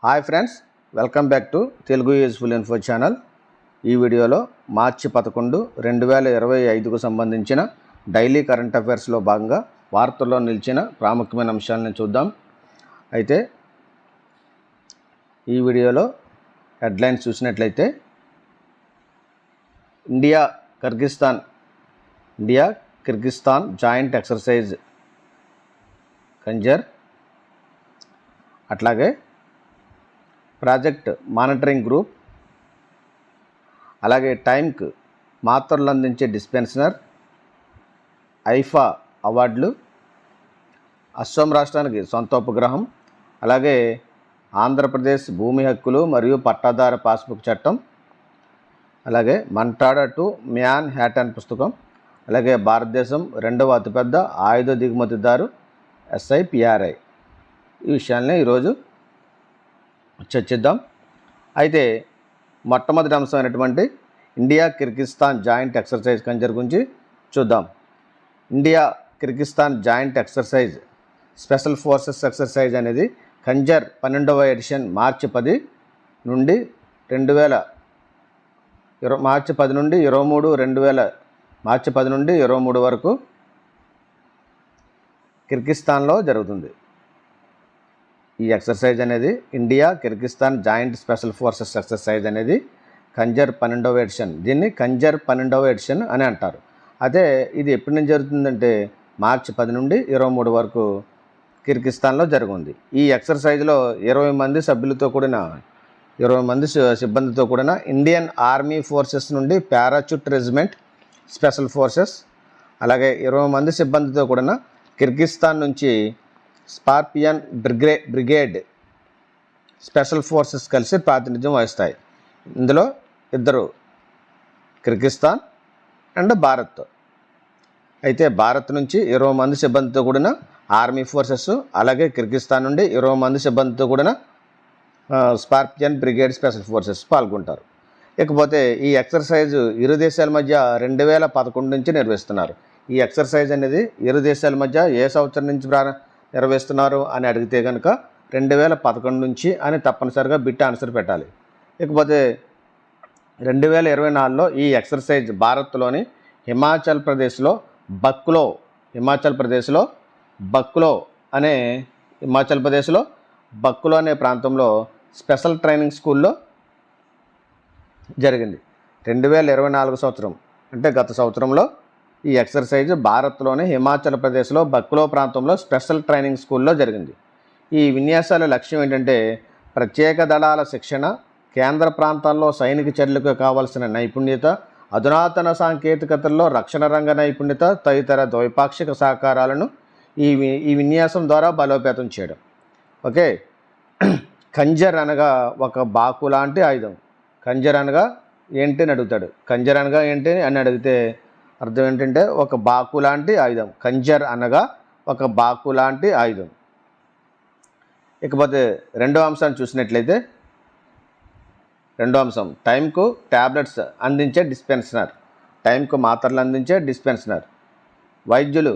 Hi friends, welcome back to Telugu useful info channel. ఈ వీడియోలో మార్చి 11, 2025కు సంబంధించిన డైలీ కరెంట్ అఫైర్స్లో భాగంగా వార్తల్లో నిలిచిన ప్రాముఖ్యమైన అంశాలను చూద్దాం. అయితే ఈ వీడియోలో హెడ్లైన్స్ చూసినట్లయితే India Kyrgyzstan joint exercise Kanjar, అట్లాగే ప్రాజెక్ట్ మానిటరింగ్ గ్రూప్, అలాగే టైంకు మాత్రలు అందించే డిస్పెన్సర్, ఐఫా అవార్డులు, అస్సాం రాష్ట్రానికి సొంత ఉపగ్రహం, అలాగే ఆంధ్రప్రదేశ్ భూమి హక్కులు మరియు పట్టాదార పాస్బుక్ చట్టం, అలాగే మంటాడా టు మ్యాన్ హ్యాటన్ పుస్తకం, అలాగే భారతదేశం రెండవ అతిపెద్ద ఆయుధ దిగుమతిదారు SIPRI. ఈ విషయాన్ని ఈరోజు చర్చిద్దాం. అయితే మొట్టమొదటి అంశమైనటువంటి India Kyrgyzstan joint exercise Khanjar గురించి చూద్దాం. India Kyrgyzstan joint exercise special forces exercise అనేది కంజర్ 12వ ఎడిషన్ మార్చి 10 నుండి 23 వరకు కిర్గిస్తాన్లో జరుగుతుంది. ఈ ఎక్సర్సైజ్ అనేది India Kyrgyzstan joint special forces exercise అనేది కంజర్ 12వ ఎడిషన్. దీన్ని కంజర్ 12వ ఎడిషన్ అని అంటారు. అదే ఇది ఎప్పటి నుంచి జరుగుతుందంటే మార్చి 10 నుండి 23 వరకు కిర్గిస్తాన్లో జరుగుతుంది. ఈ ఎక్సర్సైజ్లో 20 మంది సిబ్బందితో కూడిన ఇండియన్ ఆర్మీ ఫోర్సెస్ నుండి పారాచూట్ రెజిమెంట్ స్పెషల్ ఫోర్సెస్, అలాగే 20 మంది సిబ్బందితో కూడిన కిర్గిస్తాన్ నుంచి స్కార్పియన్ బ్రిగేడ్ స్పెషల్ ఫోర్సెస్ కలిసి ప్రాతినిధ్యం వహిస్తాయి. ఇందులో ఇద్దరు కిర్గిస్తాన్ అండ్ భారత్. అయితే భారత్ నుంచి 20 మంది సిబ్బందితో కూడిన ఆర్మీ ఫోర్సెస్, అలాగే కిర్గిస్తాన్ నుండి 20 మంది సిబ్బందితో కూడిన స్కార్పియన్ బ్రిగేడ్ స్పెషల్ ఫోర్సెస్ పాల్గొంటారు. ఇకపోతే ఈ ఎక్సర్సైజ్ ఇరు దేశాల మధ్య 2011 నుంచి నిర్వహిస్తున్నారు. ఈ ఎక్సర్సైజ్ అనేది ఇరు దేశాల మధ్య ఏ సంవత్సరం నుంచి నిర్వహిస్తున్నారు అని అడిగితే కనుక 2011 నుంచి అని తప్పనిసరిగా బిట్ ఆన్సర్ పెట్టాలి. ఇకపోతే 2024లో ఈ ఎక్సర్సైజ్ భారత్లోని హిమాచల్ ప్రదేశ్లో బక్కులో అనే ప్రాంతంలో స్పెషల్ ట్రైనింగ్ స్కూల్లో జరిగింది. 2024 సంవత్సరం అంటే గత సంవత్సరంలో ఈ ఎక్సర్సైజ్ భారత్లోని హిమాచల్ ప్రదేశ్లో బక్కులో ప్రాంతంలో స్పెషల్ ట్రైనింగ్ స్కూల్లో జరిగింది. ఈ విన్యాసాల లక్ష్యం ఏంటంటే ప్రత్యేక దళాల శిక్షణ, కేంద్ర ప్రాంతాల్లో సైనిక చర్యలకు కావాల్సిన నైపుణ్యత, అధునాతన సాంకేతికతల్లో రక్షణ రంగ నైపుణ్యత తదితర ద్వైపాక్షిక సహకారాలను ఈ విన్యాసం ద్వారా బలోపేతం చేయడం. ఓకే, కంజర్ అనగా ఒక బాకు లాంటి ఆయుధం. కంజర్ అనగా ఏంటి అని అడుగుతాడు. కంజర్ అనగా ఏంటి అని అడిగితే అర్థం ఏంటంటే ఒక బాకు లాంటి ఆయుధం. కంజర్ అనగా ఒక బాకు లాంటి ఆయుధం. ఇకపోతే రెండో అంశాన్ని చూసినట్లయితే టైంకు ట్యాబ్లెట్స్ అందించే డిస్పెన్సర్. టైంకు మాత్రలు అందించే డిస్పెన్సర్. వైద్యులు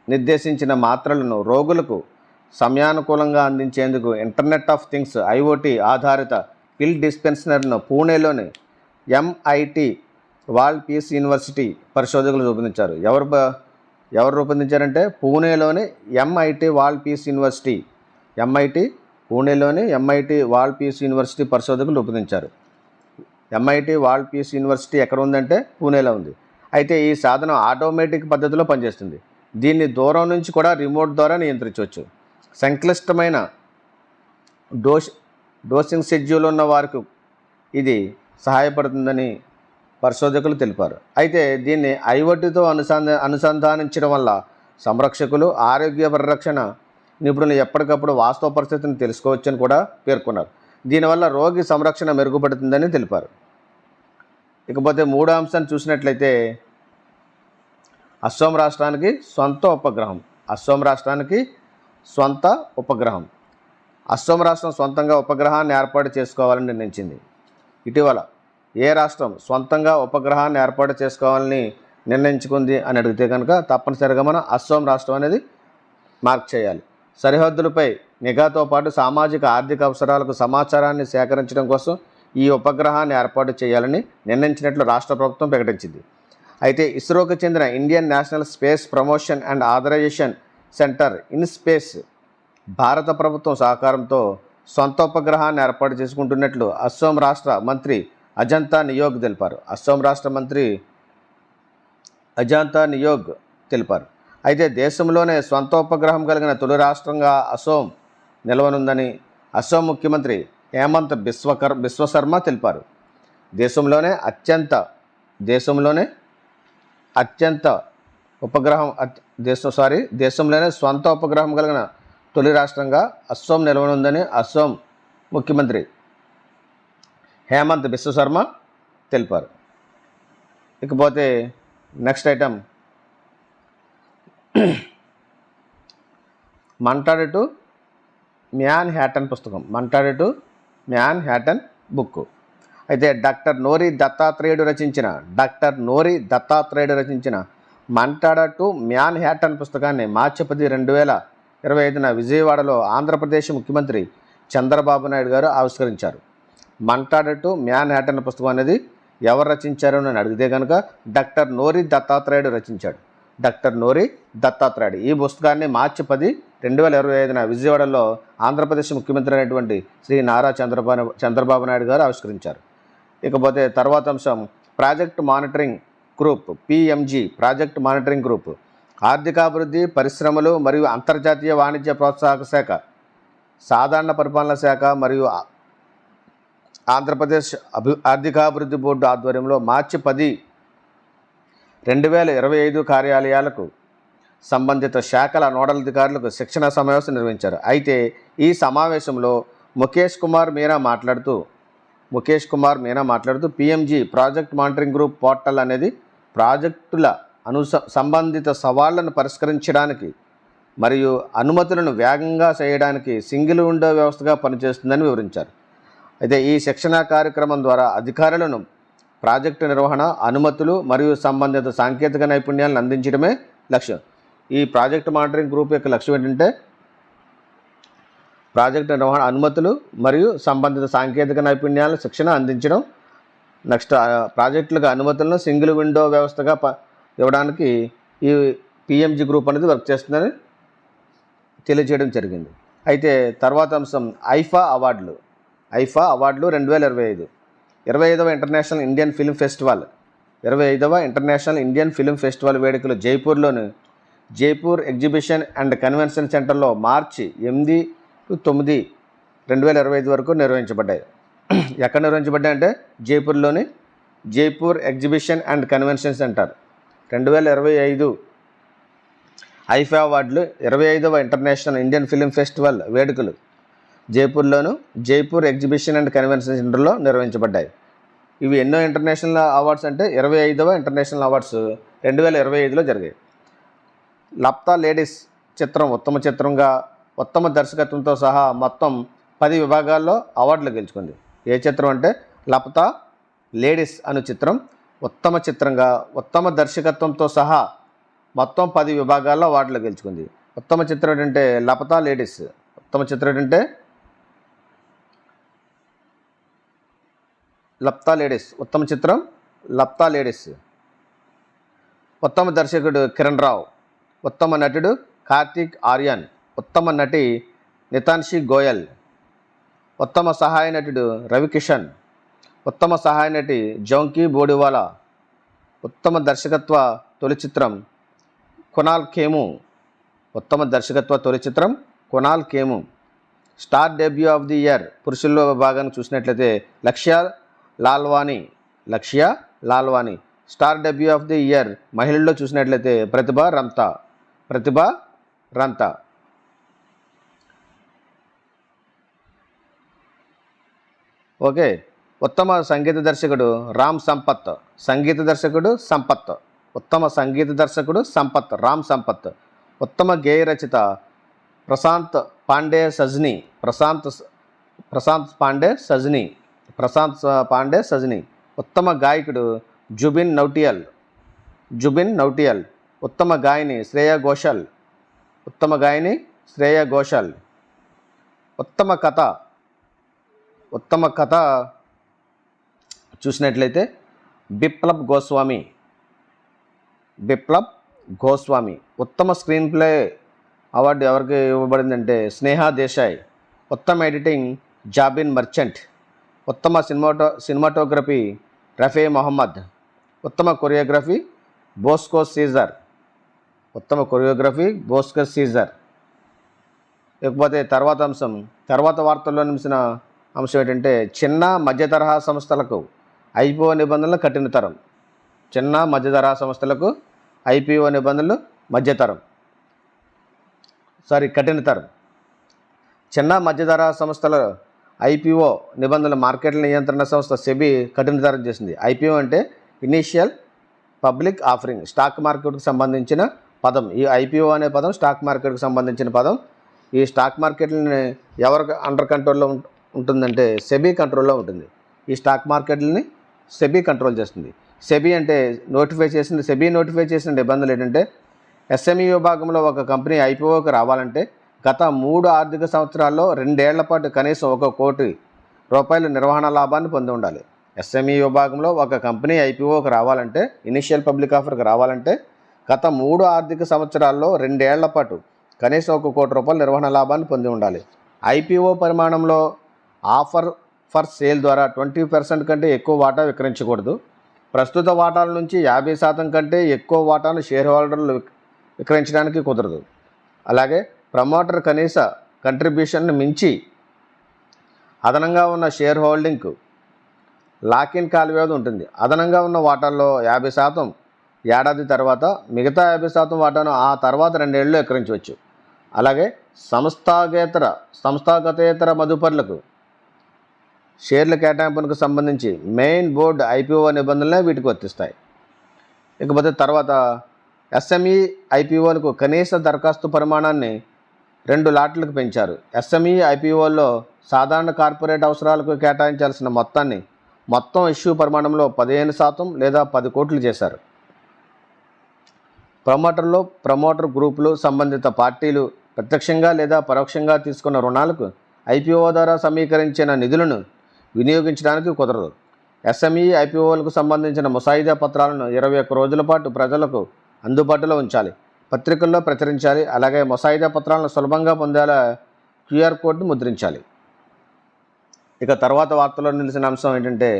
నిర్దేశించిన మాత్రలను రోగులకు సమయానుకూలంగా అందించేందుకు ఇంటర్నెట్ ఆఫ్ థింగ్స్ IoT ఆధారిత పిల్ డిస్పెన్సర్ను పూణేలోని MIT వరల్డ్ పీస్ యూనివర్సిటీ పరిశోధకులు రూపొందించారు. ఎవరు రూపొందించారంటే పూణేలోని MIT వరల్డ్ పీస్ యూనివర్సిటీ. పూణేలోని MIT వరల్డ్ పీస్ యూనివర్సిటీ పరిశోధకులు రూపొందించారు. MIT వరల్డ్ పీస్ యూనివర్సిటీ ఎక్కడ ఉందంటే పూణేలో ఉంది. అయితే ఈ సాధనం ఆటోమేటిక్ పద్ధతిలో పనిచేస్తుంది. దీన్ని దూరం నుంచి కూడా రిమోట్ ద్వారా నియంత్రించవచ్చు. సంక్లిష్టమైన డోసింగ్ షెడ్యూల్ ఉన్న వారికి ఇది సహాయపడుతుందని పరిశోధకులు తెలిపారు. అయితే దీన్ని IoTతో అనుసంధానించడం వల్ల సంరక్షకులు, ఆరోగ్య పరిరక్షణ నిపుణులు ఎప్పటికప్పుడు వాస్తవ పరిస్థితిని తెలుసుకోవచ్చని కూడా పేర్కొన్నారు. దీనివల్ల రోగి సంరక్షణ మెరుగుపడుతుందని తెలిపారు. ఇకపోతే మూడో అంశాన్ని చూసినట్లయితే అస్సాం రాష్ట్రానికి సొంత ఉపగ్రహం. అస్సాం రాష్ట్రం సొంతంగా ఉపగ్రహాన్ని ఏర్పాటు చేసుకోవాలని నిర్ణయించింది. ఇటీవల ఏ రాష్ట్రం సొంతంగా ఉపగ్రహాన్ని ఏర్పాటు చేసుకోవాలని నిర్ణయించుకుంది అని అడిగితే కనుక తప్పనిసరిగా మనం అస్సాం రాష్ట్రం అనేది మార్క్ చేయాలి. సరిహద్దులపై నిఘాతో పాటు సామాజిక ఆర్థిక అవసరాలకు సమాచారాన్ని సేకరించడం కోసం ఈ ఉపగ్రహాన్ని ఏర్పాటు చేయాలని నిర్ణయించినట్లు రాష్ట్ర ప్రభుత్వం ప్రకటించింది. అయితే ఇస్రోకు చెందిన Indian National Space Promotion and Authorisation Centre IN space భారత ప్రభుత్వం సహకారంతో సొంత ఉపగ్రహాన్ని ఏర్పాటు చేసుకుంటున్నట్లు అస్సోం రాష్ట్ర మంత్రి అజంతా నియోగ్ తెలిపారు. తెలిపారు. అయితే దేశంలోనే సొంత ఉపగ్రహం కలిగిన తొలి రాష్ట్రంగా అసోం నిలవనుందని అసోం ముఖ్యమంత్రి హేమంత్ బిశ్వశర్మ తెలిపారు. దేశంలోనే సొంత ఉపగ్రహం కలిగిన తొలి రాష్ట్రంగా అస్సోం నిలవనుందని అస్సోం ముఖ్యమంత్రి హేమంత్ బిశ్వశర్మ తెలిపారు. ఇకపోతే నెక్స్ట్ ఐటమ్ మంటాడు మ్యాన్ హ్యాటన్ పుస్తకం, మంటాడు మ్యాన్ హ్యాటన్ బుక్. అయితే డాక్టర్ నోరి దత్తాత్రేయుడు రచించిన మంటాడు మ్యాన్ హ్యాటన్ పుస్తకాన్ని మార్చి 10, 2025న విజయవాడలో ఆంధ్రప్రదేశ్ ముఖ్యమంత్రి చంద్రబాబు నాయుడు గారు ఆవిష్కరించారు. మంటాడు మ్యాన్ హ్యాటన్ పుస్తకం అనేది ఎవరు రచించారు అని అడిగితే కనుక డాక్టర్ నోరి దత్తాత్రేయుడు రచించాడు. ఈ పుస్తకాన్ని మార్చి 10, 2025న విజయవాడలో ఆంధ్రప్రదేశ్ ముఖ్యమంత్రి అయినటువంటి శ్రీ నారా చంద్రబాబు నాయుడు గారు ఆవిష్కరించారు. ఇకపోతే తర్వాత అంశం Project Monitoring Group, PMG Project Monitoring Group ఆర్థికాభివృద్ధి, పరిశ్రమలు మరియు అంతర్జాతీయ వాణిజ్య ప్రోత్సాహక శాఖ, సాధారణ పరిపాలన శాఖ మరియు ఆంధ్రప్రదేశ్ ఆర్థికాభివృద్ధి బోర్డు ఆధ్వర్యంలో మార్చి 10, 2025 కార్యాలయాలకు సంబంధిత శాఖల నోడల్ అధికారులకు శిక్షణ సమావేశం నిర్వహించారు. అయితే ఈ సమావేశంలో ముఖేష్ కుమార్ మీనా మాట్లాడుతూ PMG Project Monitoring group portal అనేది ప్రాజెక్టుల సంబంధిత సవాళ్లను పరిష్కరించడానికి మరియు అనుమతులను వేగంగా చేయడానికి సింగిల్ విండో వ్యవస్థగా పనిచేస్తుందని వివరించారు. అయితే ఈ శిక్షణా కార్యక్రమం ద్వారా అధికారులను ప్రాజెక్టు నిర్వహణ, అనుమతులు మరియు సంబంధిత సాంకేతిక నైపుణ్యాలను అందించడమే లక్ష్యం. ఈ ప్రాజెక్ట్ మానిటరింగ్ గ్రూప్ యొక్క లక్ష్యం ఏంటంటే ప్రాజెక్టు నిర్వహణ, అనుమతులు మరియు సంబంధిత సాంకేతిక నైపుణ్యాలను శిక్షణ అందించడం. నెక్స్ట్ ప్రాజెక్టులకు అనుమతులను సింగిల్ విండో వ్యవస్థగా ఇవ్వడానికి ఈ PMG గ్రూప్ అనేది వర్క్ చేస్తుందని తెలియజేయడం జరిగింది. అయితే తర్వాత అంశం ఐఫా అవార్డులు 2025 25వ ఇంటర్నేషనల్ ఇండియన్ ఫిల్మ్ ఫెస్టివల్ వేడుకలు జైపూర్లోని జైపూర్ ఎగ్జిబిషన్ అండ్ కన్వెన్షన్ సెంటర్లో మార్చి 8 to 9, 2025 వరకు నిర్వహించబడ్డాయి. ఎక్కడ నిర్వహించబడ్డాయి అంటే జైపూర్లోని Jaipur Exhibition and Convention Centre. 2025 IIFA అవార్డులు 25వ ఇంటర్నేషనల్ ఇండియన్ ఫిల్మ్ ఫెస్టివల్ వేడుకలు జైపూర్లోను జైపూర్ ఎగ్జిబిషన్ అండ్ కన్వెన్షన్ సెంటర్లో నిర్వహించబడ్డాయి. ఇవి ఎన్నో ఇంటర్నేషనల్ అవార్డ్స్ అంటే 25వ ఇంటర్నేషనల్ అవార్డ్స్ 2025లో జరిగాయి. లప్తా లేడీస్ చిత్రం ఉత్తమ చిత్రంగా, ఉత్తమ దర్శకత్వంతో సహా మొత్తం 10 విభాగాల్లో అవార్డులు గెలుచుకుంది. ఏ చిత్రం అంటే లప్తా లేడీస్ అను చిత్రం ఉత్తమ చిత్రంగా, ఉత్తమ దర్శకత్వంతో సహా మొత్తం 10 విభాగాల్లో అవార్డులు గెలుచుకుంది. ఉత్తమ చిత్రం ఏంటంటే లప్తా లేడీస్. ఉత్తమ చిత్రం ఏంటంటే లప్తా లేడీస్. ఉత్తమ చిత్రం లప్తా లేడీస్. ఉత్తమ దర్శకుడు కిరణ్ రావు, ఉత్తమ నటుడు కార్తీక్ ఆర్యన్, ఉత్తమ నటి నితాన్షి గోయల్, ఉత్తమ సహాయ నటుడు రవికిషన్, ఉత్తమ సహాయ నటి జౌంకీ బోడివాలా, ఉత్తమ దర్శకత్వ తొలి చిత్రం కునాల్ ఖేము, ఉత్తమ దర్శకత్వ తొలి చిత్రం Kunal Khemu. Star debut of the year పురుషుల్లో భాగాన్ని చూసినట్లయితే Lakshya Lalwani. Star debut of the year మహిళల్లో చూసినట్లయితే ప్రతిభా రంతా. ఓకే. ఉత్తమ సంగీత దర్శకుడు రామ్ సంపత్. ఉత్తమ సంగీత దర్శకుడు రామ్ సంపత్. ఉత్తమ గేయ రచయిత ప్రశాంత్ పాండే సజ్నీ. ఉత్తమ గాయకుడు జుబిన్ నౌటియల్. ఉత్తమ గాయని శ్రేయా ఘోషాల్. ఉత్తమ కథ చూసినట్లయితే బిప్లబ్ గోస్వామి. ఉత్తమ స్క్రీన్ ప్లే అవార్డు ఎవరికి ఇవ్వబడిందంటే స్నేహా దేశాయ్. ఉత్తమ ఎడిటింగ్ జాబిన్ మర్చెంట్. ఉత్తమ సినిమాటోగ్రఫీ రఫే మొహమ్మద్. ఉత్తమ కొరియోగ్రఫీ బోస్కో సీజర్. ఇకపోతే తర్వాత వార్తల్లో నిలిచిన అంశం ఏంటంటే చిన్న మధ్య తరహా సంస్థలకు ఐపీఓ నిబంధనలు కఠినతరం. చిన్న మధ్య తరహా సంస్థలకు ఐపీఓ నిబంధనలు కఠినతరం. చిన్న మధ్య తరహా సంస్థల ఐపీఓ నిబంధనలు మార్కెట్ల నియంత్రణ సంస్థ సెబీ కఠినతరం చేసింది. ఐపీఓ అంటే ఇనీషియల్ పబ్లిక్ ఆఫరింగ్, స్టాక్ మార్కెట్కు సంబంధించిన పదం. ఈ ఐపీఓ అనే పదం స్టాక్ మార్కెట్కు సంబంధించిన పదం. ఈ స్టాక్ మార్కెట్లని ఎవరు అండర్ కంట్రోల్లో ఉంటుందంటే సెబీ కంట్రోల్లో ఉంటుంది. ఈ స్టాక్ మార్కెట్లని సెబీ కంట్రోల్ చేస్తుంది. సెబీ నోటిఫై చేసిన నిబంధనలు ఏంటంటే ఎస్ఎంఈ విభాగంలో ఒక కంపెనీ ఐపీఓకి రావాలంటే గత 3 ఆర్థిక సంవత్సరాల్లో 2 ఏళ్ల పాటు కనీసం ₹1 కోటి నిర్వహణ లాభాన్ని పొంది ఉండాలి. ఎస్ఎంఈ విభాగంలో ఒక కంపెనీ ఐపీఓకి రావాలంటే, ఇనిషియల్ పబ్లిక్ ఆఫర్కి రావాలంటే గత 3 ఆర్థిక సంవత్సరాల్లో 2 ఏళ్ల పాటు కనీసం ₹1 కోటి నిర్వహణ లాభాన్ని పొంది ఉండాలి. ఐపీఓ పరిమాణంలో ఆఫర్ ఫర్ సేల్ ద్వారా 20% కంటే ఎక్కువ వాటా విక్రయించకూడదు. ప్రస్తుత వాటాల నుంచి 50% కంటే ఎక్కువ వాటాను షేర్ హోల్డర్లు విక్రయించడానికి కుదరదు. అలాగే ప్రమోటర్ కనీస కంట్రిబ్యూషన్ను మించి అదనంగా ఉన్న షేర్ హోల్డింగ్కు లాక్-ఇన్ కాల వ్యవధి ఉంటుంది. అదనంగా ఉన్న వాటాల్లో 50% ఏడాది తర్వాత, మిగతా 50% వాటాను ఆ తర్వాత 2 ఏళ్లలో విక్రయించవచ్చు. అలాగే సంస్థాగతేతర మదుపరులకు షేర్ల కేటాయింపునకు సంబంధించి మెయిన్ బోర్డు ఐపీఓ నిబంధనలే వీటికి వర్తిస్తాయి. ఇకపోతే తర్వాత ఎస్ఎంఈ ఐపీఓలకు కనీస దరఖాస్తు పరిమాణాన్ని 2 లాట్లకు పెంచారు. ఎస్ఎంఈ ఐపీఓల్లో సాధారణ కార్పొరేట్ అవసరాలకు కేటాయించాల్సిన మొత్తం ఇష్యూ పరిమాణంలో 15% లేదా 10 కోట్లు చేశారు. ప్రమోటర్ గ్రూపులు, సంబంధిత పార్టీలు ప్రత్యక్షంగా లేదా పరోక్షంగా తీసుకున్న రుణాలకు ఐపీఓ ద్వారా సమీకరించిన నిధులను వినియోగించడానికి కుదరదు. ఎస్ఎంఈ ఐపీఓలకు సంబంధించిన ముసాయిదా పత్రాలను 21 రోజుల పాటు ప్రజలకు అందుబాటులో ఉంచాలి, పత్రికల్లో ప్రచురించాలి. అలాగే ముసాయిదా పత్రాలను సులభంగా పొందేలా క్యూఆర్ కోడ్ను ముద్రించాలి. ఇక తర్వాత వార్తల్లో నిలిచిన అంశం ఏంటంటే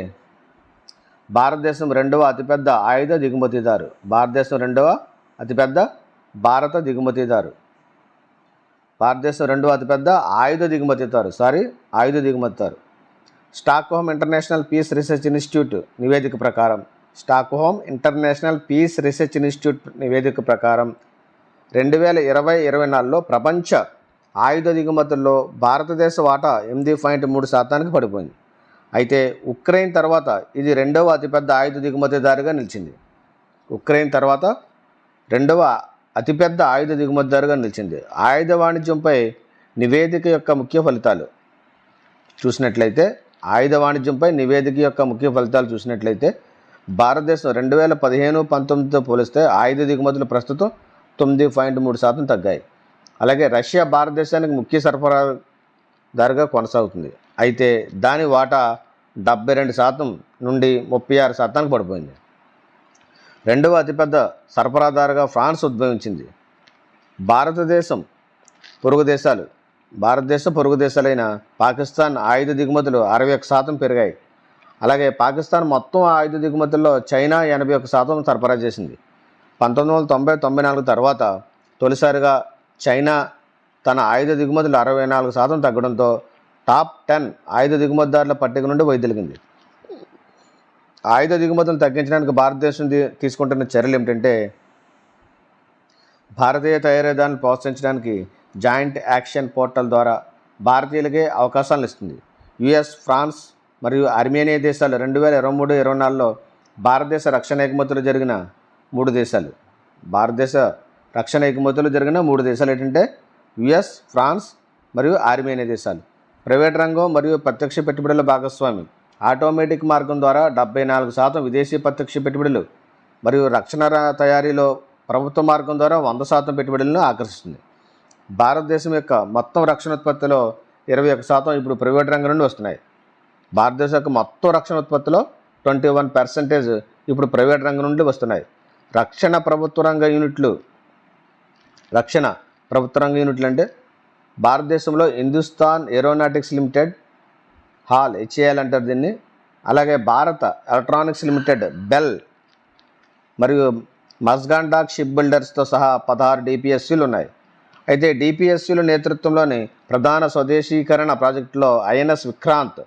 భారతదేశం రెండవ అతిపెద్ద ఆయుధ దిగుమతిదారు. ఆయుధ దిగుమతిదారు. Stockholm International Peace Research Institute నివేదిక ప్రకారం 2020-24లో ప్రపంచ ఆయుధ దిగుమతుల్లో భారతదేశ వాటా 8.3%కి పడిపోయింది. అయితే ఉక్రెయిన్ తర్వాత ఇది రెండవ అతిపెద్ద ఆయుధ దిగుమతిదారుగా నిలిచింది. ఆయుధ వాణిజ్యంపై నివేదిక యొక్క ముఖ్య ఫలితాలు చూసినట్లయితే భారతదేశం 2015-19తో పోలిస్తే ఆయుధ దిగుమతులు ప్రస్తుతం 9.3% తగ్గాయి. అలాగే రష్యా భారతదేశానికి ముఖ్య సరఫరాదారుగా కొనసాగుతుంది. అయితే దాని వాటా 72% నుండి 36%కి పడిపోయింది. రెండవ అతిపెద్ద సరఫరాదారుగా ఫ్రాన్స్ ఉద్భవించింది. భారతదేశ పొరుగు దేశాలైన పాకిస్తాన్ ఆయుధ దిగుమతులు 61% పెరిగాయి. అలాగే పాకిస్తాన్ మొత్తం ఆయుధ దిగుమతుల్లో చైనా 81% సరఫరా చేసింది. 1990-94 తర్వాత తొలిసారిగా చైనా తన ఆయుధ దిగుమతులు 64% తగ్గడంతో టాప్ 10 ఆయుధ దిగుమతిదారుల పట్టిక నుండి వైదొలిగింది. ఆయుధ దిగుమతులను తగ్గించడానికి భారతదేశం తీసుకుంటున్న చర్యలు ఏమిటంటే భారతీయ తయారీదారులను ప్రోత్సహించడానికి జాయింట్ యాక్షన్ పోర్టల్ ద్వారా భారతీయులకే అవకాశాలను ఇస్తుంది. యుఎస్, ఫ్రాన్స్ మరియు ఆర్మేనియా దేశాలు 2023-24లో భారతదేశ రక్షణ ఎగుమతులు జరిగిన 3 దేశాలు ఏంటంటే యుఎస్, ఫ్రాన్స్ మరియు ఆర్మేనియా దేశాలు. ప్రైవేట్ రంగం మరియు ప్రత్యక్ష పెట్టుబడుల భాగస్వామి ఆటోమేటిక్ మార్గం ద్వారా 74% విదేశీ ప్రత్యక్ష పెట్టుబడులు మరియు రక్షణ తయారీలో ప్రభుత్వ మార్గం ద్వారా 100% పెట్టుబడులను ఆకర్షిస్తుంది. భారతదేశం యొక్క మొత్తం రక్షణ ఉత్పత్తిలో 21% ఇప్పుడు ప్రైవేట్ రంగం నుండి వస్తున్నాయి. భారతదేశం యొక్క మొత్తం రక్షణ ఉత్పత్తిలో 21% ఇప్పుడు ప్రైవేట్ రంగం నుండి వస్తున్నాయి. రక్షణ ప్రభుత్వ రంగ యూనిట్లు అంటే భారతదేశంలో Hindustan aeronautics limited hall HAL అంటారు దీన్ని, అలాగే భారత ఎలక్ట్రానిక్స్ లిమిటెడ్ బెల్ మరియు మస్గాండాక్ షిప్ బిల్డర్స్తో సహా 16 డిపిఎస్సీలు ఉన్నాయి. అయితే డిపిఎస్సీల నేతృత్వంలోని ప్రధాన స్వదేశీకరణ ప్రాజెక్టులో ఐఎన్ఎస్ విక్రాంత్,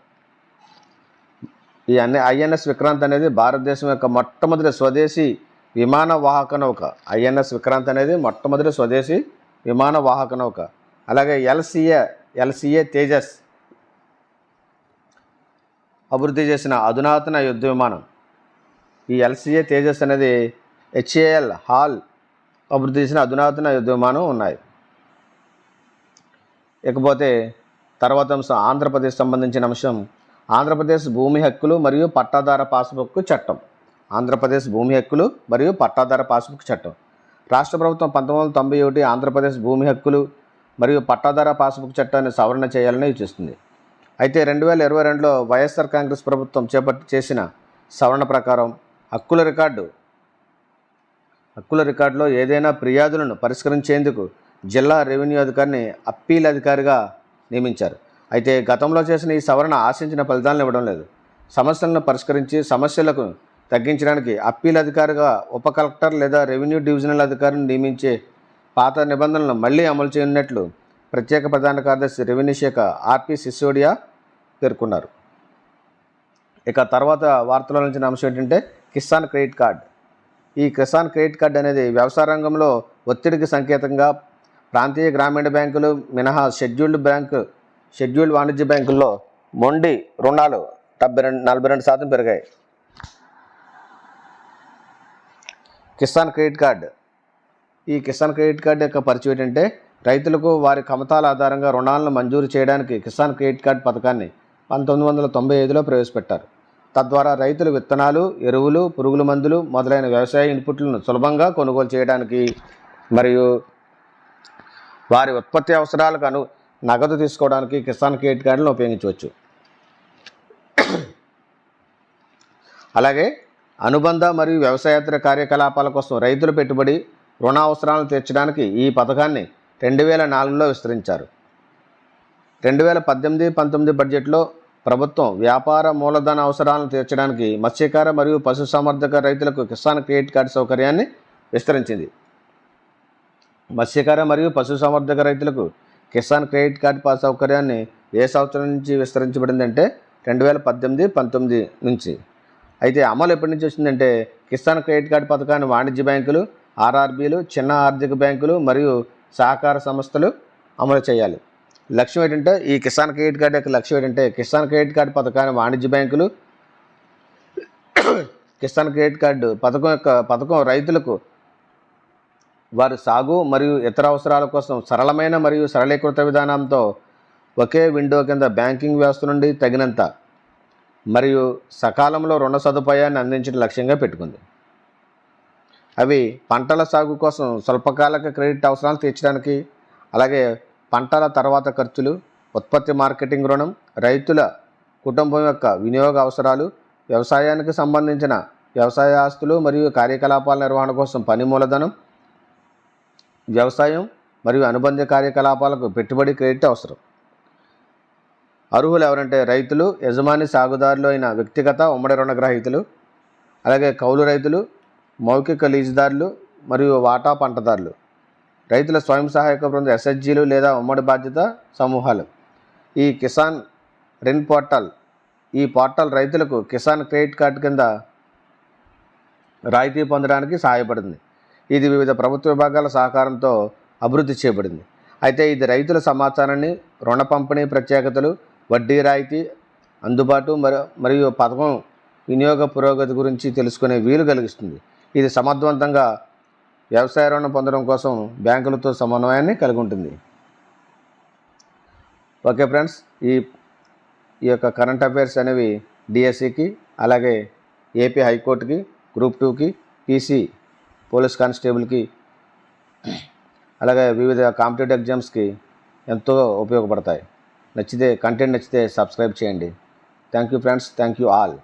ఈ ఐఎన్ఎస్ విక్రాంత్ అనేది భారతదేశం యొక్క మొట్టమొదటి స్వదేశీ విమాన వాహక నౌక. ఐఎన్ఎస్ విక్రాంత్ అనేది మొట్టమొదటి స్వదేశీ విమాన వాహక నౌక. అలాగే ఎల్సిఏ తేజస్ అభివృద్ధి చేసిన అధునాతన యుద్ధ విమానం. ఈ ఎల్సిఏ తేజస్ అనేది హెచ్ఏఎల్ హాల్ అభివృద్ధి చేసిన అధునాతన యుద్ధ విమానం ఉన్నాయి. ఇకపోతే తర్వాత అంశం ఆంధ్రప్రదేశ్ సంబంధించిన అంశం. ఆంధ్రప్రదేశ్ భూమి హక్కులు మరియు పట్టాదార పాస్బుక్ చట్టం. ఆంధ్రప్రదేశ్ భూమి హక్కులు మరియు పట్టాదార పాస్బుక్ చట్టం. రాష్ట్ర ప్రభుత్వం 1991 ఆంధ్రప్రదేశ్ భూమి హక్కులు మరియు పట్టాదార పాస్బుక్ చట్టాన్ని సవరణ చేయాలని సూచిస్తుంది. అయితే 2022లో వైఎస్ఆర్ కాంగ్రెస్ ప్రభుత్వం చేసిన సవరణ ప్రకారం హక్కుల రికార్డులో ఏదైనా ఫిర్యాదులను పరిష్కరించేందుకు జిల్లా రెవెన్యూ అధికారిని అప్పీల్ అధికారిగా నియమించారు. అయితే గతంలో చేసిన ఈ సవరణ ఆశించిన ఫలితాలను ఇవ్వడం లేదు. సమస్యలను పరిష్కరించి సమస్యలకు తగ్గించడానికి అప్పీల్ అధికారిగా ఉప కలెక్టర్ లేదా రెవెన్యూ డివిజనల్ అధికారిని నియమించే పాత నిబంధనలను మళ్లీ అమలు చేయనున్నట్లు ప్రత్యేక ప్రధాన కార్యదర్శి రెవెన్యూ శాఖ ఆర్పి సిసోడియా పేర్కొన్నారు. ఇక తర్వాత వార్తలో నిలిచిన అంశం ఏంటంటే కిసాన్ క్రెడిట్ కార్డ్. ఈ కిసాన్ క్రెడిట్ కార్డ్ అనేది వ్యవసాయ రంగంలో ఒత్తిడికి సంకేతంగా ప్రాంతీయ గ్రామీణ బ్యాంకులు మినహా షెడ్యూల్డ్ వాణిజ్య బ్యాంకుల్లో మొండి రుణాలు 42% పెరిగాయి. Kisan credit card. ఈ కిసాన్ క్రెడిట్ కార్డ్ యొక్క పరిచయం ఏంటంటే రైతులకు వారి ఖమతాల ఆధారంగా రుణాలను మంజూరు చేయడానికి కిసాన్ క్రెడిట్ కార్డ్ పథకాన్ని 1995లో ప్రవేశపెట్టారు. తద్వారా రైతులు విత్తనాలు, ఎరువులు, పురుగుల మందులు మొదలైన వ్యవసాయ ఇన్పుట్లను సులభంగా కొనుగోలు చేయడానికి మరియు వారి ఉత్పత్తి అవసరాలకు నగదు తీసుకోవడానికి కిసాన్ క్రెడిట్ కార్డులను ఉపయోగించవచ్చు. అలాగే అనుబంధ మరియు వ్యవసాయేతర కార్యకలాపాల కోసం రైతుల పెట్టుబడి రుణ అవసరాలను తీర్చడానికి ఈ పథకాన్ని 2004లో విస్తరించారు. 2018-19 బడ్జెట్లో ప్రభుత్వం వ్యాపార మూలధన అవసరాలను తీర్చడానికి మత్స్యకార మరియు పశుసంవర్ధక రైతులకు కిసాన్ క్రెడిట్ కార్డు సౌకర్యాన్ని విస్తరించింది. మత్స్యకార మరియు పశుసంవర్ధక రైతులకు కిసాన్ క్రెడిట్ కార్డు సౌకర్యాన్ని ఏ సంవత్సరం నుంచి విస్తరించబడిందంటే 2018-19 నుంచి. అయితే అమలు ఎప్పటి నుంచి వచ్చిందంటే కిసాన్ క్రెడిట్ కార్డు పథకాన్ని వాణిజ్య బ్యాంకులు, ఆర్ఆర్బీలు, చిన్న ఆర్థిక బ్యాంకులు మరియు సహకార సంస్థలు అమలు చేయాలి. లక్ష్యం ఏంటంటే ఈ కిసాన్ క్రెడిట్ కార్డు యొక్క లక్ష్యం ఏంటంటే కిసాన్ క్రెడిట్ కార్డు పథకాన్ని వాణిజ్య బ్యాంకులు కిసాన్ క్రెడిట్ కార్డు పథకం రైతులకు వారి సాగు మరియు ఇతర అవసరాల కోసం సరళమైన మరియు సరళీకృత విధానంతో ఒకే విండో కింద బ్యాంకింగ్ వ్యవస్థ నుండి తగినంత మరియు సకాలంలో రుణ సదుపాయాన్ని అందించడం లక్ష్యంగా పెట్టుకుంది. అవి పంటల సాగు కోసం స్వల్పకాలిక క్రెడిట్ అవసరాలు తీర్చడానికి, అలాగే పంటల తర్వాత ఖర్చులు, ఉత్పత్తి మార్కెటింగ్ రుణం, రైతుల కుటుంబం యొక్క వినియోగ అవసరాలు, వ్యవసాయానికి సంబంధించిన వ్యవసాయ ఆస్తులు మరియు కార్యకలాపాల నిర్వహణ కోసం పని మూలధనం, వ్యవసాయం మరియు అనుబంధ కార్యకలాపాలకు పెట్టుబడి క్రెడిట్ అవసరం. అర్హులు ఎవరంటే రైతులు, యజమాని సాగుదారులు అయిన వ్యక్తిగత ఉమ్మడి రుణగ్రహీతలు, అలాగే కౌలు రైతులు, మౌఖిక లీజుదారులు మరియు వాటా పంటదారులు, రైతుల స్వయం సహాయక బృందం ఎస్హెచ్జీలు లేదా ఉమ్మడి బాధ్యత సమూహాలు. ఈ కిసాన్ రిన్ పోర్టల్ రైతులకు కిసాన్ క్రెడిట్ కార్డు కింద రాయితీ పొందడానికి సహాయపడుతుంది. ఇది వివిధ ప్రభుత్వ విభాగాల సహకారంతో అభివృద్ధి చేయబడింది. అయితే ఇది రైతుల సమాచారాన్ని, రుణ పంపిణీ ప్రత్యేకతలు, వడ్డీ రాయితీ, అందుబాటు మరియు పథకం వినియోగ పురోగతి గురించి తెలుసుకునే వీలు కలిగిస్తుంది. ఇది సమర్థవంతంగా వ్యవసాయ రుణం పొందడం కోసం బ్యాంకులతో సమన్వయాన్ని కలిగి ఉంటుంది. ఓకే ఫ్రెండ్స్, ఈ యొక్క కరెంట్ అఫైర్స్ అనేవి డిఎస్సికి, అలాగే ఏపీ హైకోర్టుకి, గ్రూప్ 2కి, పీసీ పోలీస్ కానిస్టేబుల్కి, అలాగే వివిధ కాంపిటేటివ్ ఎగ్జామ్స్కి ఎంతో ఉపయోగపడతాయి. కంటెంట్ నచ్చితే సబ్స్క్రైబ్ చేయండి. Thank you friends, thank you all.